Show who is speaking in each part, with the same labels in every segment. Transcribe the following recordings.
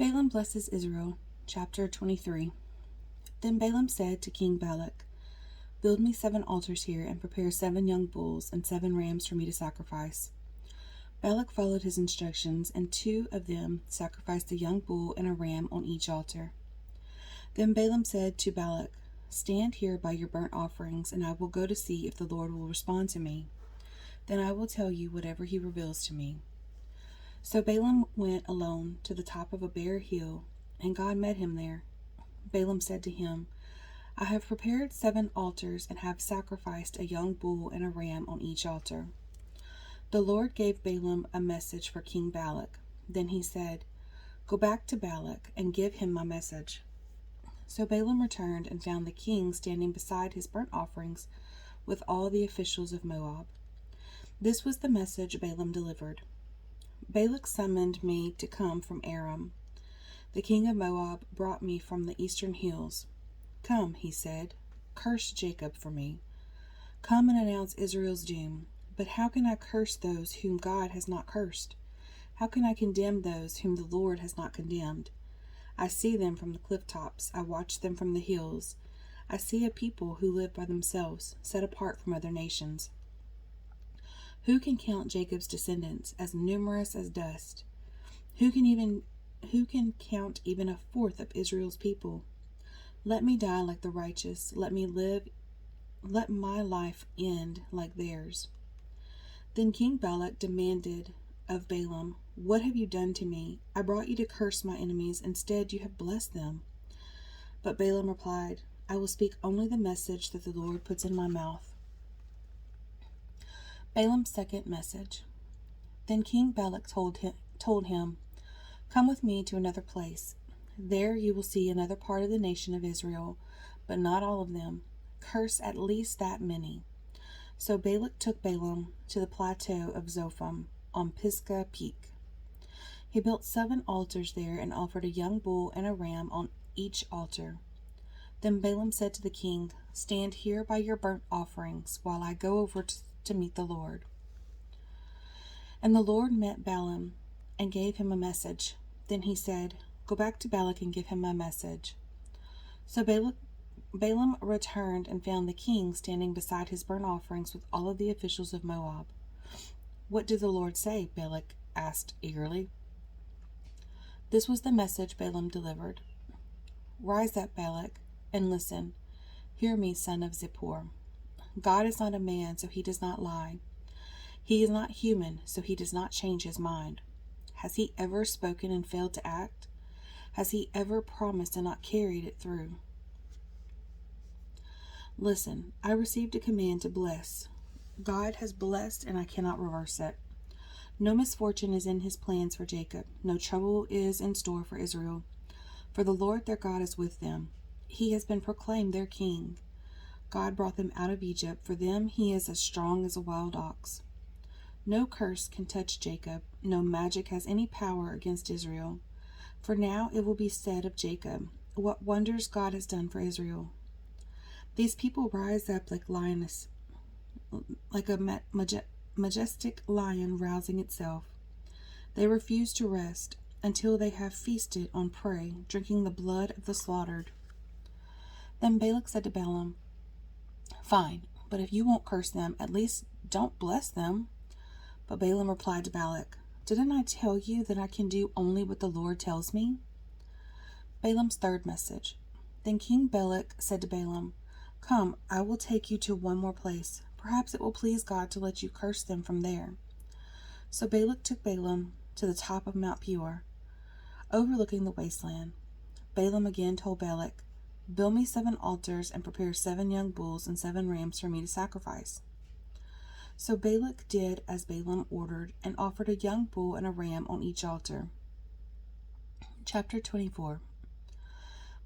Speaker 1: Balaam blesses Israel. Chapter 23. Then Balaam said to King Balak, "Build me 7 altars here, and prepare 7 young bulls and 7 rams for me to sacrifice." Balak followed his instructions, and 2 of them sacrificed a young bull and a ram on each altar. Then Balaam said to Balak, "Stand here by your burnt offerings, and I will go to see if the Lord will respond to me. Then I will tell you whatever he reveals to me." So Balaam went alone to the top of a bare hill, and God met him there. Balaam said to him, "I have prepared 7 altars and have sacrificed a young bull and a ram on each altar." The Lord gave Balaam a message for King Balak. Then he said, "Go back to Balak and give him my message." So Balaam returned and found the king standing beside his burnt offerings with all the officials of Moab. This was the message Balaam delivered. "Balak summoned me to come from Aram. The king of Moab brought me from the eastern hills. 'Come,' he said, 'curse Jacob for me. Come and announce Israel's doom. But how can I curse those whom God has not cursed? How can I condemn those whom the Lord has not condemned? I see them from the cliff tops. I watch them from the hills. I see a people who live by themselves, set apart from other nations. Who can count Jacob's descendants, as numerous as dust? Who can count even a fourth of Israel's people? Let me die like the righteous. Let my life end like theirs." Then King Balak demanded of Balaam, "What have you done to me? I brought you to curse my enemies. Instead, you have blessed them." But Balaam replied, "I will speak only the message that the Lord puts in my mouth." Balaam's second message. Then King Balak told him, "Come with me to another place. There you will see another part of the nation of Israel, but not all of them. Curse at least that many." So Balak took Balaam to the plateau of Zophim on Pisgah Peak. He built 7 altars there and offered a young bull and a ram on each altar. Then Balaam said to the king, "Stand here by your burnt offerings while I go over to meet the Lord." And the Lord met Balaam and gave him a message. Then he said, "Go back to Balak and give him my message." So Balaam returned and found the king standing beside his burnt offerings with all of the officials of Moab. "What did the Lord say?" Balak asked eagerly. This was the message Balaam delivered. "Rise up, Balak, and listen. Hear me, son of Zippor. God is not a man, so he does not lie. He is not human, so he does not change his mind. Has he ever spoken and failed to act? Has he ever promised and not carried it through? Listen, I received a command to bless. God has blessed, and I cannot reverse it. No misfortune is in his plans for Jacob. No trouble is in store for Israel. For the Lord their God is with them. He has been proclaimed their king. God brought them out of Egypt. For them he is as strong as a wild ox. No curse can touch Jacob. No magic has any power against Israel. For now it will be said of Jacob, what wonders God has done for Israel. These people rise up like lioness, like a majestic lion rousing itself. They refuse to rest until they have feasted on prey, drinking the blood of the slaughtered." Then Balak said to Balaam, "Fine, but if you won't curse them, at least don't bless them." But Balaam replied to Balak, "Didn't I tell you that I can do only what the Lord tells me?" Balaam's third message. Then King Balak said to Balaam, "Come, I will take you to one more place. Perhaps it will please God to let you curse them from there." So Balak took Balaam to the top of Mount Peor, overlooking the wasteland. Balaam again told Balak, "Build me 7 altars and prepare 7 young bulls and 7 rams for me to sacrifice." So Balak did as Balaam ordered and offered a young bull and a ram on each altar. Chapter 24.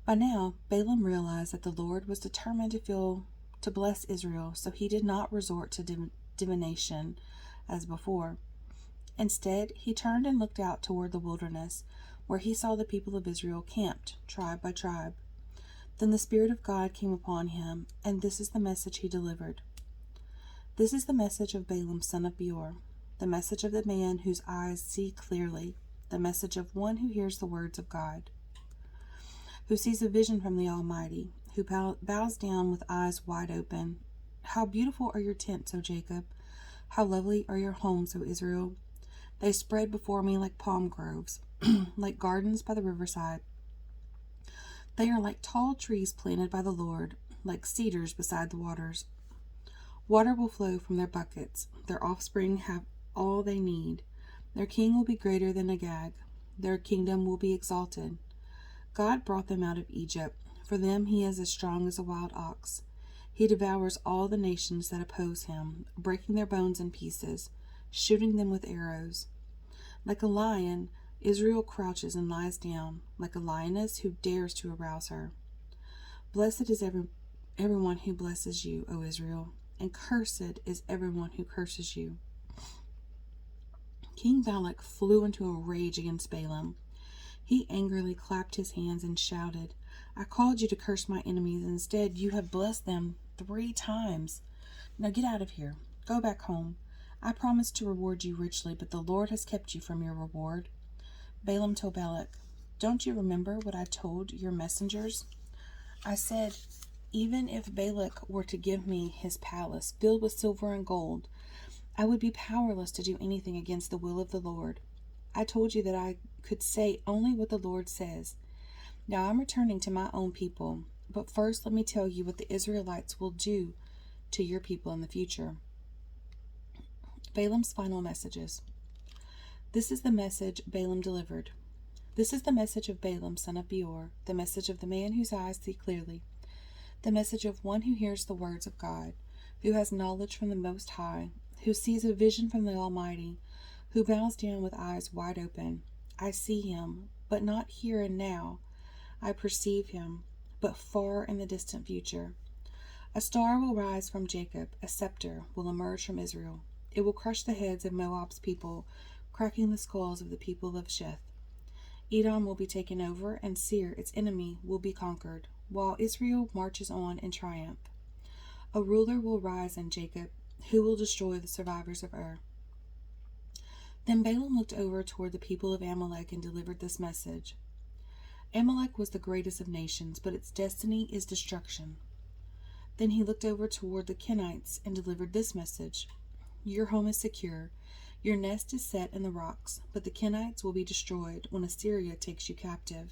Speaker 1: By now, Balaam realized that the Lord was determined to bless Israel, so he did not resort to divination as before. Instead, he turned and looked out toward the wilderness, where he saw the people of Israel camped, tribe by tribe. Then the Spirit of God came upon him, and this is the message he delivered. This is the message of Balaam, son of Beor, the message of the man whose eyes see clearly. the message of one who hears the words of God, who sees a vision from the Almighty, who bows down with eyes wide open. How beautiful are your tents, O Jacob! How lovely are your homes, O Israel! They spread before me like palm groves, like gardens by the riverside. They are like tall trees planted by the Lord, like cedars beside the waters. Water will flow from their buckets. Their offspring have all they need. Their king will be greater than Agag. Their kingdom will be exalted. God brought them out of Egypt. For them he is as strong as a wild ox. He devours all the nations that oppose him, breaking their bones in pieces, shooting them with arrows. Like a lion, Israel crouches and lies down, like a lioness who dares to arouse her. Blessed is everyone who blesses you, O Israel, and cursed is everyone who curses you. King Balak flew into a rage against Balaam. He angrily clapped his hands and shouted, I called you to curse my enemies. Instead, you have blessed them 3 times. Now get out of here. Go back home. I promised to reward you richly, but the Lord has kept you from your reward. Balaam told Balak, Don't you remember what I told your messengers? I said, even if Balak were to give me his palace filled with silver and gold, I would be powerless to do anything against the will of the Lord. I told you that I could say only what the Lord says. Now I'm returning to my own people, but first let me tell you what the Israelites will do to your people in the future. Balaam's final messages. This is the message Balaam delivered. This is the message of Balaam, son of Beor, the message of the man whose eyes see clearly, the message of one who hears the words of God, who has knowledge from the Most High, who sees a vision from the Almighty, who bows down with eyes wide open. I see him, but not here and now. I perceive him, but far in the distant future. A star will rise from Jacob, a scepter will emerge from Israel. It will crush the heads of Moab's people, cracking the skulls of the people of Sheth. Edom will be taken over, and Seir, its enemy, will be conquered, while Israel marches on in triumph. A ruler will rise in Jacob, who will destroy the survivors of Ur. Then Balaam looked over toward the people of Amalek and delivered this message. Amalek was the greatest of nations, but its destiny is destruction. Then he looked over toward the Kenites and delivered this message. Your home is secure. Your nest is set in the rocks, but the Kenites will be destroyed when Assyria takes you captive.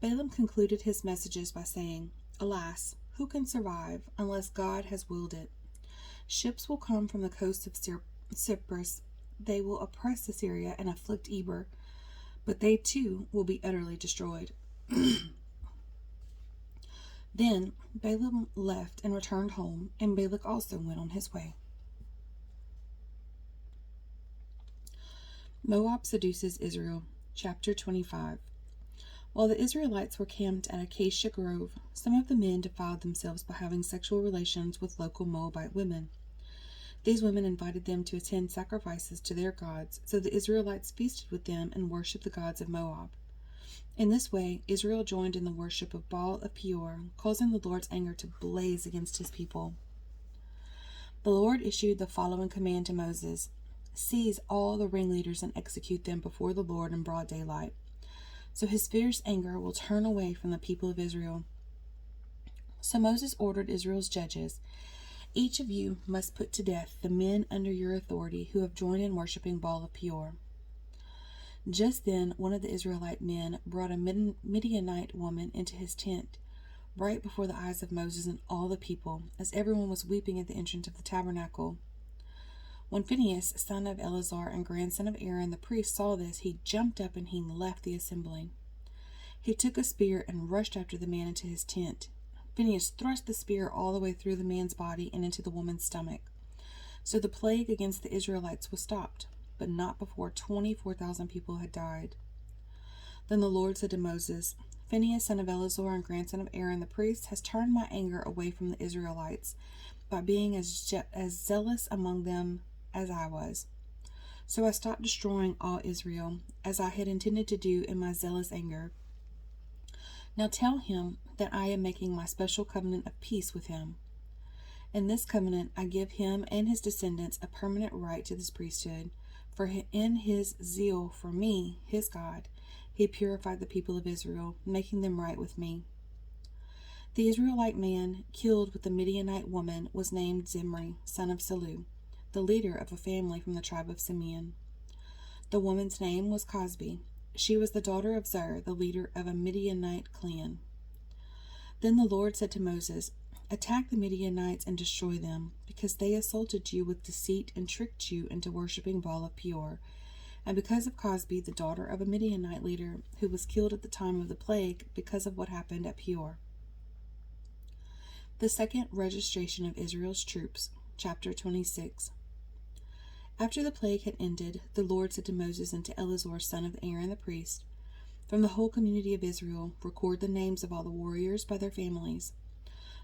Speaker 1: Balaam concluded his messages by saying, Alas, who can survive unless God has willed it? Ships will come from the coast of Cyprus. They will oppress Assyria and afflict Eber, but they too will be utterly destroyed. Then Balaam left and returned home, and Balak also went on his way. Moab seduces Israel. Chapter 25. While the Israelites were camped at Acacia Grove, some of the men defiled themselves by having sexual relations with local Moabite women. These women invited them to attend sacrifices to their gods, so the Israelites feasted with them and worshipped the gods of Moab. In this way, Israel joined in the worship of Baal of Peor, causing the Lord's anger to blaze against his people. The Lord issued the following command to Moses: Seize all the ringleaders and execute them before the Lord in broad daylight, so his fierce anger will turn away from the people of Israel. So Moses ordered Israel's judges, Each of you must put to death the men under your authority who have joined in worshiping Baal of Peor. Just then one of the Israelite men brought a Midianite woman into his tent, right before the eyes of Moses and all the people, as everyone was weeping at the entrance of the tabernacle. When Phinehas, son of Eleazar and grandson of Aaron the priest, saw this, he jumped up and he left the assembly. He took a spear and rushed after the man into his tent. Phinehas thrust the spear all the way through the man's body and into the woman's stomach. So the plague against the Israelites was stopped, but not before 24,000 people had died. Then the Lord said to Moses, Phinehas, son of Eleazar and grandson of Aaron the priest, has turned my anger away from the Israelites by being as zealous among them as I was. So I stopped destroying all Israel, as I had intended to do in my zealous anger. Now tell him that I am making my special covenant of peace with him. In this covenant I give him and his descendants a permanent right to this priesthood, For in his zeal for me, his God, he purified the people of Israel, making them right with me. The Israelite man killed with the Midianite woman was named Zimri, son of Salu, the leader of a family from the tribe of Simeon. The woman's name was Cosbi. She was the daughter of Zer, the leader of a Midianite clan. Then the Lord said to Moses, "Attack the Midianites and destroy them, because they assaulted you with deceit and tricked you into worshipping Baal of Peor, and because of Cosbi, the daughter of a Midianite leader, who was killed at the time of the plague because of what happened at Peor." The second registration of Israel's troops, chapter 26. After the plague had ended, the Lord said to Moses and to Eleazar, son of Aaron the priest, "From the whole community of Israel, record the names of all the warriors by their families.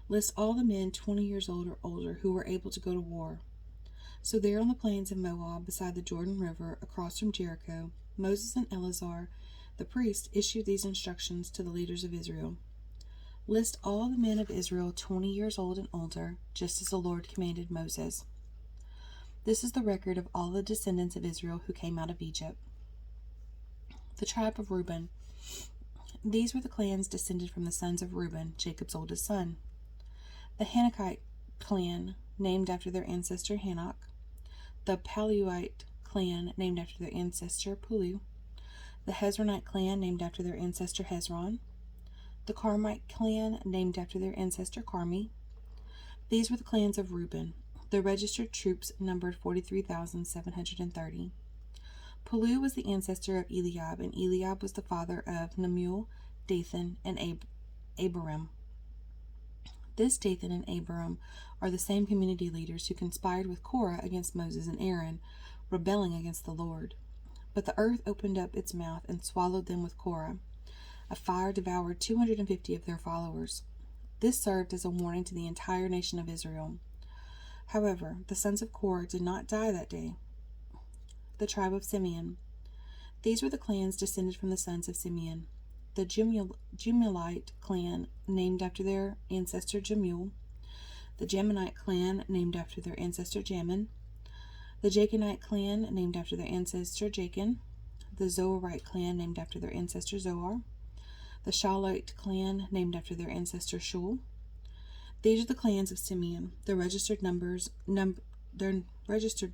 Speaker 1: List all the men 20 years old or older who were able to go to war." So there on the plains of Moab, beside the Jordan River, across from Jericho, Moses and Eleazar, the priest, issued these instructions to the leaders of Israel. List all the men of Israel 20 years old and older, just as the Lord commanded Moses. This is the record of all the descendants of Israel who came out of Egypt. The tribe of Reuben. These were the clans descended from the sons of Reuben, Jacob's oldest son. The Hanokite clan, named after their ancestor Hanok. The Paluite clan, named after their ancestor Pulu. The Hezronite clan, named after their ancestor Hezron. The Carmite clan, named after their ancestor Carmi. These were the clans of Reuben. The registered troops numbered 43,730. Pulu was the ancestor of Eliab, and Eliab was the father of Nemuel, Dathan, and Abiram. This Dathan and Abiram are the same community leaders who conspired with Korah against Moses and Aaron, rebelling against the Lord. But the earth opened up its mouth and swallowed them with Korah. A fire devoured 250 of their followers. This served as a warning to the entire nation of Israel. However, the sons of Korah did not die that day. The tribe of Simeon. These were the clans descended from the sons of Simeon. The Jemuelite clan, named after their ancestor Jemuel. The Jaminite clan, named after their ancestor Jamin. The Jachinite clan, named after their ancestor Jachin. The Zoarite clan, named after their ancestor Zoar. The Shaulite clan, named after their ancestor Shul. These are the clans of Simeon. Their registered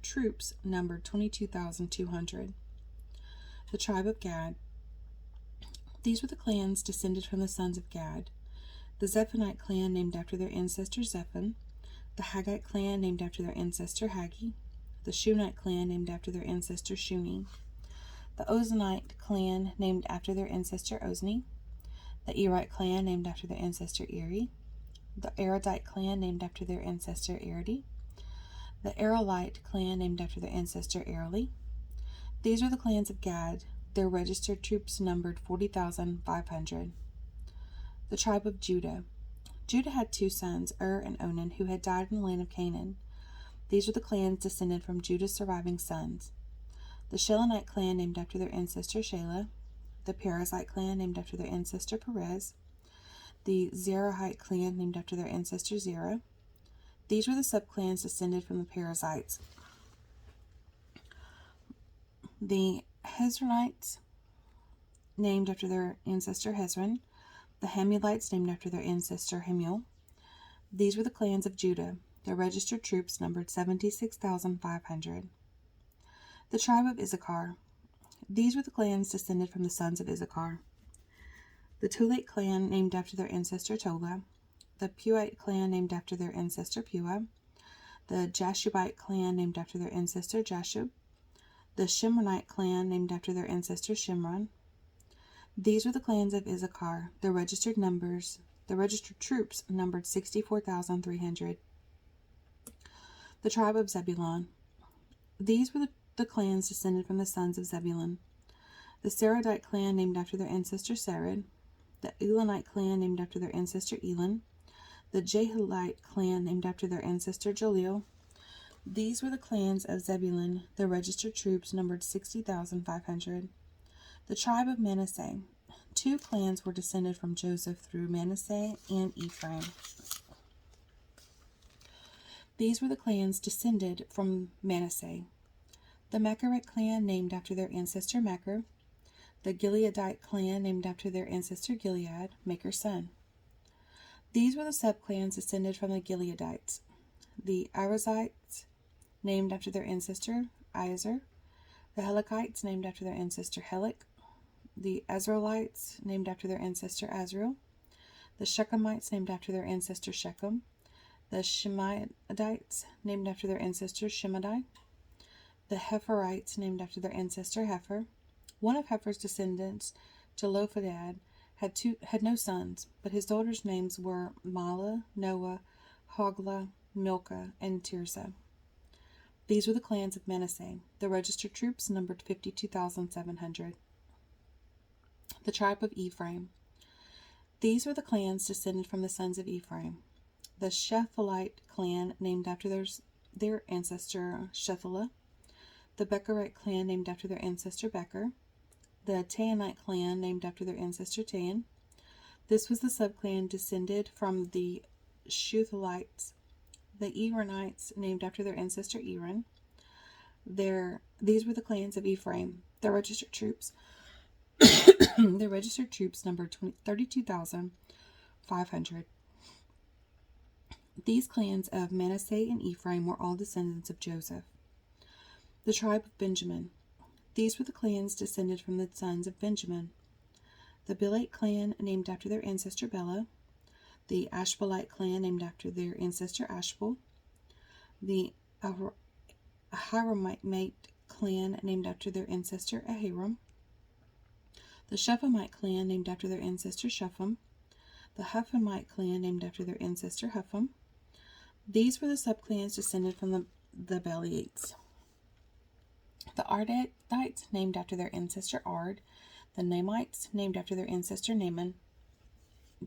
Speaker 1: troops numbered 22,200. The tribe of Gad. These were the clans descended from the sons of Gad. The Zephonite clan, named after their ancestor Zephon. The Haggite clan, named after their ancestor Haggi. The Shunite clan, named after their ancestor Shuni. The Ozanite clan, named after their ancestor Ozni. The Erite clan, named after their ancestor Eri. The Aradite clan, named after their ancestor Aradi. The Aralite clan, named after their ancestor Arali. These are the clans of Gad. Their registered troops numbered 40,500. The tribe of Judah. Judah had two sons, and Onan, who had died in the land of Canaan. These are the clans descended from Judah's surviving sons. The Shelonite clan, named after their ancestor Shelah. The Perizzite clan, named after their ancestor Perez. The Zerahite clan, named after their ancestor Zerah. These were the subclans descended from the Perizzites. The Hezronites, named after their ancestor Hezron. The Hamulites, named after their ancestor Hamuel. These were the clans of Judah. Their registered troops numbered 76,500. The tribe of Issachar. These were the clans descended from the sons of Issachar. The Tolite clan, named after their ancestor Tola. The Puite clan, named after their ancestor Pua. The Jashubite clan, named after their ancestor Jashub. The Shimronite clan, named after their ancestor Shimron. These were the clans of Issachar. Their registered troops numbered 64,300. The tribe of Zebulun. These were the clans descended from the sons of Zebulun. The Saradite clan, named after their ancestor Sarad. The Elonite clan, named after their ancestor Elon. The Jahilite clan, named after their ancestor Jaleel. These were the clans of Zebulun. Their registered troops numbered 60,500. The tribe of Manasseh. Two clans were descended from Joseph through Manasseh and Ephraim. These were the clans descended from Manasseh. The Machirite clan, named after their ancestor Machir. The Gileadite clan, named after their ancestor Gilead, Machir's son. These were the subclans descended from the Gileadites. The Arozites, named after their ancestor Iezer. The Helekites, named after their ancestor Helek. The Azraelites, named after their ancestor Azrael. The Shechemites, named after their ancestor Shechem. The Shemaites, named after their ancestor Shemaiah. The Heferites, named after their ancestor Hefer. One of Hefer's descendants, Jelophadad, had no sons, but his daughters' names were Mahlah, Noah, Hoglah, Milcah, and Tirzah. These were the clans of Manasseh. The registered troops numbered 52,700. The tribe of Ephraim. These were the clans descended from the sons of Ephraim. The Shephelite clan, named after their ancestor Shethelah. The Becherite clan, named after their ancestor Becher. The Taanite clan, named after their ancestor Taan. This was the subclan descended from the Shuthalites. The Eranites, named after their ancestor Eran. These were the clans of Ephraim. Their registered troops numbered 32,500. These clans of Manasseh and Ephraim were all descendants of Joseph. The tribe of Benjamin. These were the clans descended from the sons of Benjamin. The Bilate clan, named after their ancestor Bela. The Ashbelite clan, named after their ancestor Ashbel. The Ahiramite clan, named after their ancestor Ahiram. The Shephamite clan, named after their ancestor Shepham. The Huphamite clan, named after their ancestor Hupham. These were the subclans descended from the Belites. The Ardites, named after their ancestor Ard. The Namites, named after their ancestor Naaman.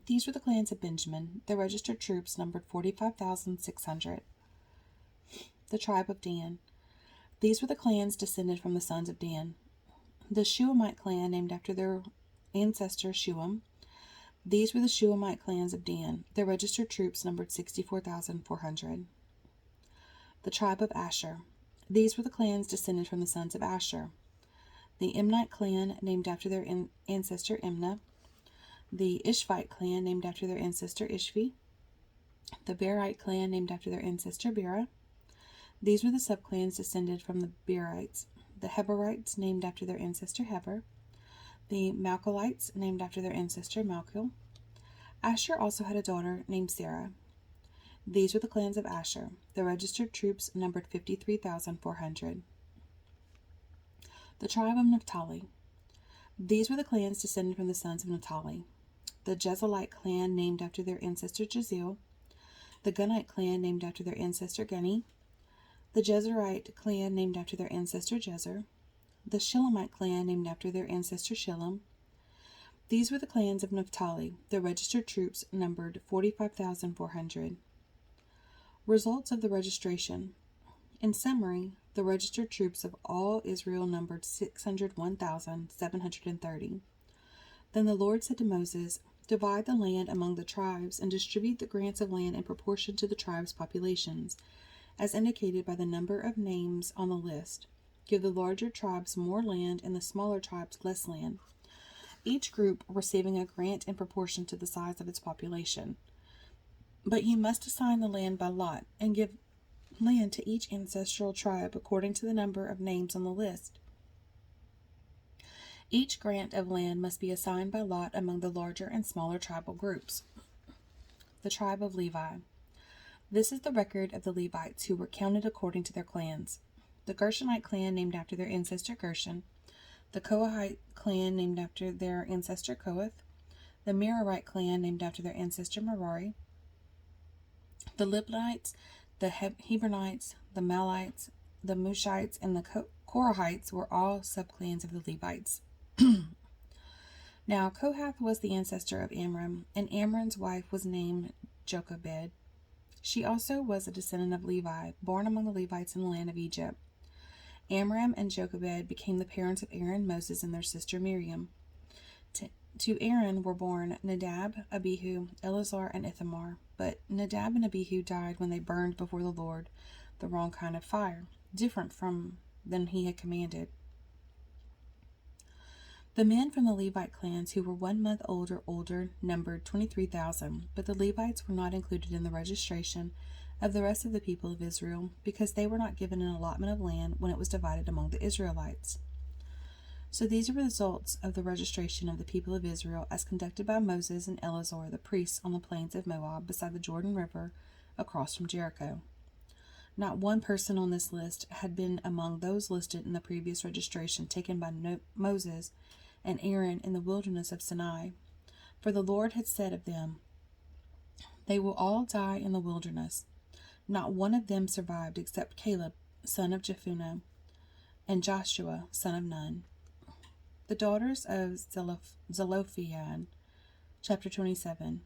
Speaker 1: These were the clans of Benjamin. Their registered troops numbered 45,600. The tribe of Dan. These were the clans descended from the sons of Dan. The Shuamite clan, named after their ancestor Shuam. These were the Shuamite clans of Dan. Their registered troops numbered 64,400. The tribe of Asher. These were the clans descended from the sons of Asher. The Imnite clan, named after their ancestor Imnah. The Ishvite clan, named after their ancestor Ishvi. The Berite clan, named after their ancestor Bera. These were the subclans descended from the Berites. The Heberites, named after their ancestor Heber. The Malcholites, named after their ancestor Malchil. Asher also had a daughter named Sarah. These were the clans of Asher. The registered troops numbered 53,400. The tribe of Naphtali. These were the clans descended from the sons of Naphtali. The Jezreelite clan, named after their ancestor Jeziel. The Gunite clan, named after their ancestor Guni. The Jezerite clan, named after their ancestor Jezer. The Shilamite clan, named after their ancestor Shillam. These were the clans of Naphtali. The registered troops numbered 45,400. Results of the registration. In summary, the registered troops of all Israel numbered 601,730. Then the Lord said to Moses, "Divide the land among the tribes and distribute the grants of land in proportion to the tribes' populations, as indicated by the number of names on the list. Give the larger tribes more land and the smaller tribes less land, each group receiving a grant in proportion to the size of its population. But you must assign the land by lot and give land to each ancestral tribe according to the number of names on the list. Each grant of land must be assigned by lot among the larger and smaller tribal groups." The tribe of Levi. This is the record of the Levites who were counted according to their clans. The Gershonite clan, named after their ancestor Gershon. The Kohathite clan, named after their ancestor Kohath. The Merarite clan, named after their ancestor Merari. The Libnites, the Hebronites, the Malites, the Mushites, and the Korahites were all subclans of the Levites. Now Kohath was the ancestor of Amram, and Amram's wife was named Jochebed. She also was a descendant of Levi, born among the Levites in the land of Egypt. Amram and Jochebed became the parents of Aaron, Moses, and their sister Miriam. To Aaron were born Nadab, Abihu, Eleazar, and Ithamar. But Nadab and Abihu died when they burned before the Lord the wrong kind of fire, different from than he had commanded. The men from the Levite clans who were 1 month old or older numbered 23,000, but the Levites were not included in the registration of the rest of the people of Israel because they were not given an allotment of land when it was divided among the Israelites. So these are the results of the registration of the people of Israel as conducted by Moses and Eleazar the priests on the plains of Moab beside the Jordan River across from Jericho. Not one person on this list had been among those listed in the previous registration taken by Moses and Aaron in the wilderness of Sinai. For the Lord had said of them, "They will all die in the wilderness." Not one of them survived except Caleb, son of Jephunneh, and Joshua, son of Nun. The daughters of Zelophehad, chapter 27.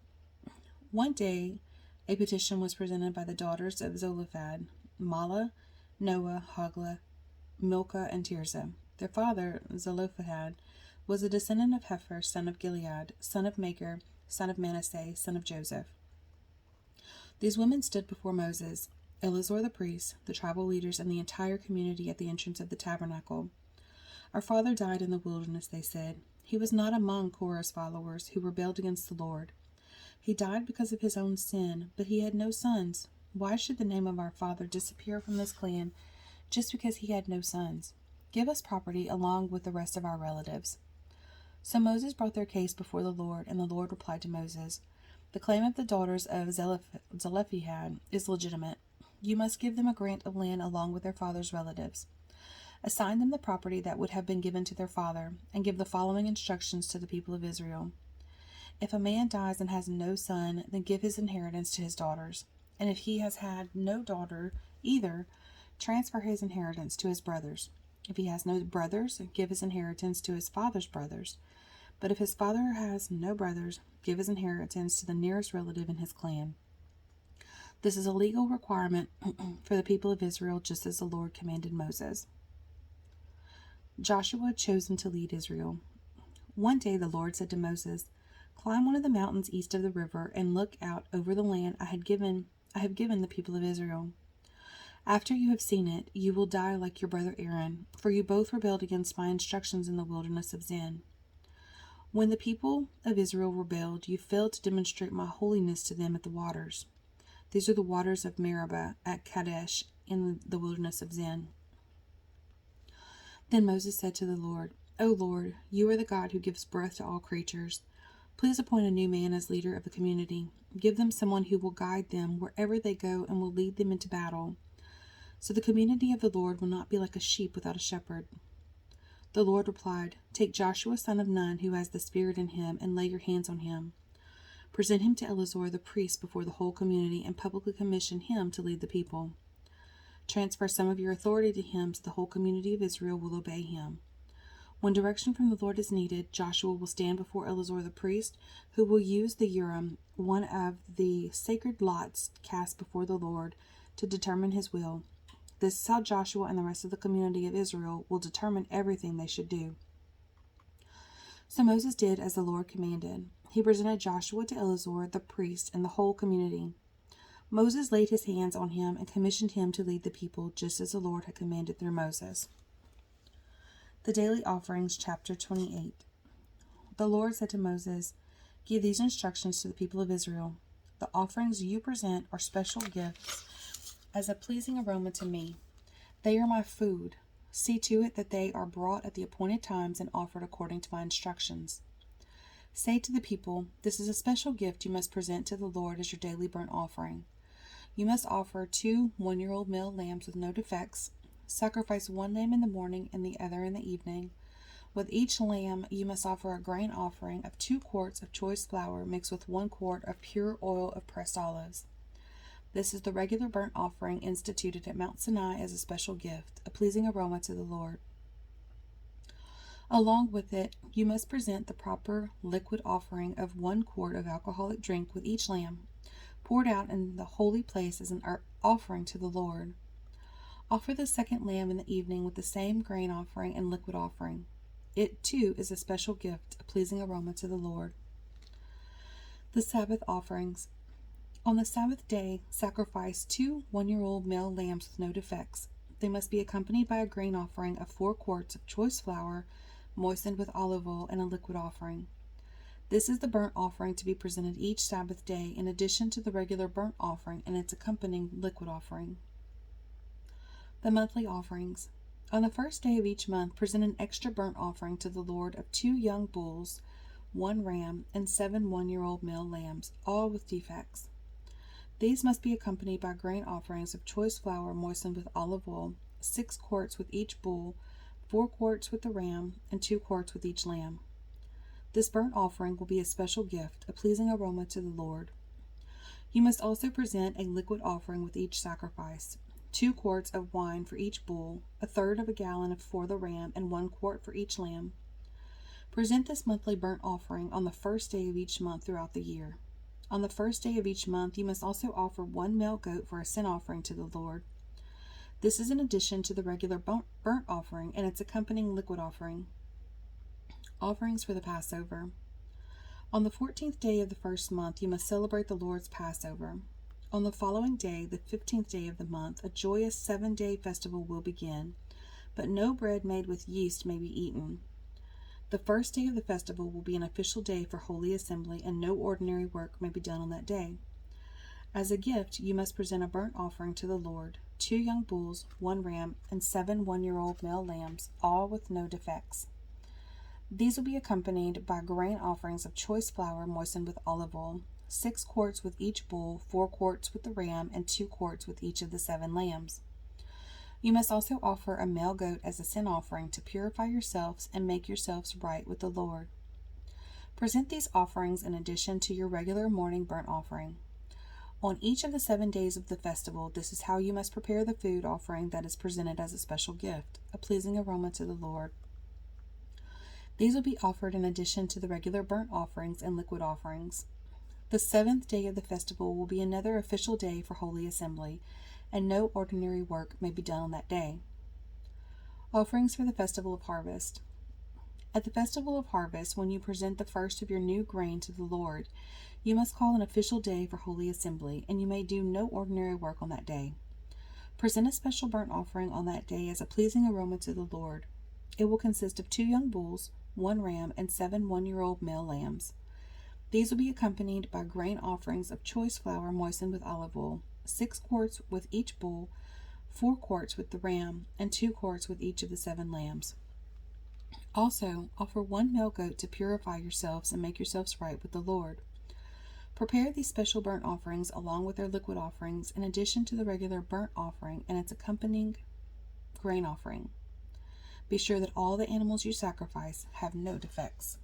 Speaker 1: One day, a petition was presented by the daughters of Zelophehad, Mahlah, Noah, Hoglah, Milcah, and Tirzah. Their father, Zelophehad, was a descendant of Hepher, son of Gilead, son of Machir, son of Manasseh, son of Joseph. These women stood before Moses, Eleazar the priest, the tribal leaders, and the entire community at the entrance of the tabernacle. "Our father died in the wilderness," they said. "He was not among Korah's followers who rebelled against the Lord. He died because of his own sin, but he had no sons. Why should the name of our father disappear from this clan just because he had no sons? Give us property along with the rest of our relatives." So Moses brought their case before the Lord, and the Lord replied to Moses, "The claim of the daughters of Zelophehad is legitimate. You must give them a grant of land along with their father's relatives. Assign them the property that would have been given to their father, and give the following instructions to the people of Israel. If a man dies and has no son, then give his inheritance to his daughters. And if he has had no daughter either, transfer his inheritance to his brothers. If he has no brothers, give his inheritance to his father's brothers. But if his father has no brothers, give his inheritance to the nearest relative in his clan. This is a legal requirement for the people of Israel, just as the Lord commanded Moses." Joshua chosen to lead Israel. One day the Lord said to Moses, "Climb one of the mountains east of the river and look out over the land I have given the people of Israel. After you have seen it, you will die like your brother Aaron, for you both rebelled against my instructions in the wilderness of Zin. When the people of Israel rebelled, you failed to demonstrate my holiness to them at the waters. These are the waters of Meribah at Kadesh in the wilderness of Zin." Then Moses said to the Lord, "O Lord, you are the God who gives breath to all creatures. Please appoint a new man as leader of the community. Give them someone who will guide them wherever they go and will lead them into battle. So the community of the Lord will not be like a sheep without a shepherd." The Lord replied, "Take Joshua son of Nun, who has the Spirit in him, and lay your hands on him. Present him to Eleazar the priest before the whole community, and publicly commission him to lead the people. Transfer some of your authority to him, so the whole community of Israel will obey him. When direction from the Lord is needed, Joshua will stand before Eleazar the priest, who will use the Urim, one of the sacred lots cast before the Lord, to determine his will. This is how Joshua and the rest of the community of Israel will determine everything they should do." So Moses did as the Lord commanded. He presented Joshua to Eleazar the priest and the whole community. Moses laid his hands on him and commissioned him to lead the people, just as the Lord had commanded through Moses. The Daily Offerings, chapter 28. The Lord said to Moses, "Give these instructions to the people of Israel. The offerings you present are special gifts as a pleasing aroma to me. They are my food. See to it that they are brought at the appointed times and offered according to my instructions. Say to the people, this is a special gift you must present to the Lord as your daily burnt offering. You must offer 2 one-year-old male lambs with no defects. Sacrifice one lamb in the morning and the other in the evening. With each lamb you must offer a grain offering of 2 quarts of choice flour mixed with 1 quart of pure oil of pressed olives. This is the regular burnt offering instituted at Mount Sinai as a special gift, a pleasing aroma to the Lord. Along with it, you must present the proper liquid offering of 1 quart of alcoholic drink with each lamb, poured out in the holy place as an offering to the Lord. Offer the second lamb in the evening with the same grain offering and liquid offering. It, too, is a special gift, a pleasing aroma to the Lord. The Sabbath offerings. On the Sabbath day, sacrifice 2 one-year-old male lambs with no defects. They must be accompanied by a grain offering of 4 quarts of choice flour, moistened with olive oil, and a liquid offering. This is the burnt offering to be presented each Sabbath day, in addition to the regular burnt offering and its accompanying liquid offering. The monthly offerings. On the first day of each month, present an extra burnt offering to the Lord of 2 young bulls, 1 ram, and 7 one-year-old male lambs, all with defects. These must be accompanied by grain offerings of choice flour moistened with olive oil, 6 quarts with each bull, 4 quarts with the ram, and 2 quarts with each lamb. This burnt offering will be a special gift, a pleasing aroma to the Lord. You must also present a liquid offering with each sacrifice, 2 quarts of wine for each bull, 1/3 of a gallon for the ram, and 1 quart for each lamb. Present this monthly burnt offering on the first day of each month throughout the year. On the first day of each month, you must also offer 1 male goat for a sin offering to the Lord. This is in addition to the regular burnt offering and its accompanying liquid offering. Offerings for the Passover. On the 14th day of the first month, you must celebrate the Lord's Passover. On the following day, the 15th day of the month, a joyous 7-day festival will begin, but no bread made with yeast may be eaten. The first day of the festival will be an official day for Holy Assembly, and no ordinary work may be done on that day. As a gift, you must present a burnt offering to the Lord, 2 young bulls, 1 ram, and 7 one-year-old male lambs, all with no defects. These will be accompanied by grain offerings of choice flour moistened with olive oil, 6 quarts with each bull, 4 quarts with the ram, and 2 quarts with each of the 7 lambs. You must also offer a male goat as a sin offering to purify yourselves and make yourselves right with the Lord. Present these offerings in addition to your regular morning burnt offering. On each of the 7 days of the festival, this is how you must prepare the food offering that is presented as a special gift, a pleasing aroma to the Lord. These will be offered in addition to the regular burnt offerings and liquid offerings. The 7th day of the festival will be another official day for Holy Assembly, and no ordinary work may be done on that day. Offerings for the Festival of Harvest. At the Festival of Harvest, when you present the first of your new grain to the Lord, you must call an official day for Holy Assembly, and you may do no ordinary work on that day. Present a special burnt offering on that day as a pleasing aroma to the Lord. It will consist of 2 young bulls, 1 ram, and 7 one-year-old male lambs. These will be accompanied by grain offerings of choice flour moistened with olive oil, 6 quarts with each bull, 4 quarts with the ram, and 2 quarts with each of the 7 lambs. Also, offer 1 male goat to purify yourselves and make yourselves right with the Lord. Prepare these special burnt offerings along with their liquid offerings in addition to the regular burnt offering and its accompanying grain offering. Be sure that all the animals you sacrifice have no defects.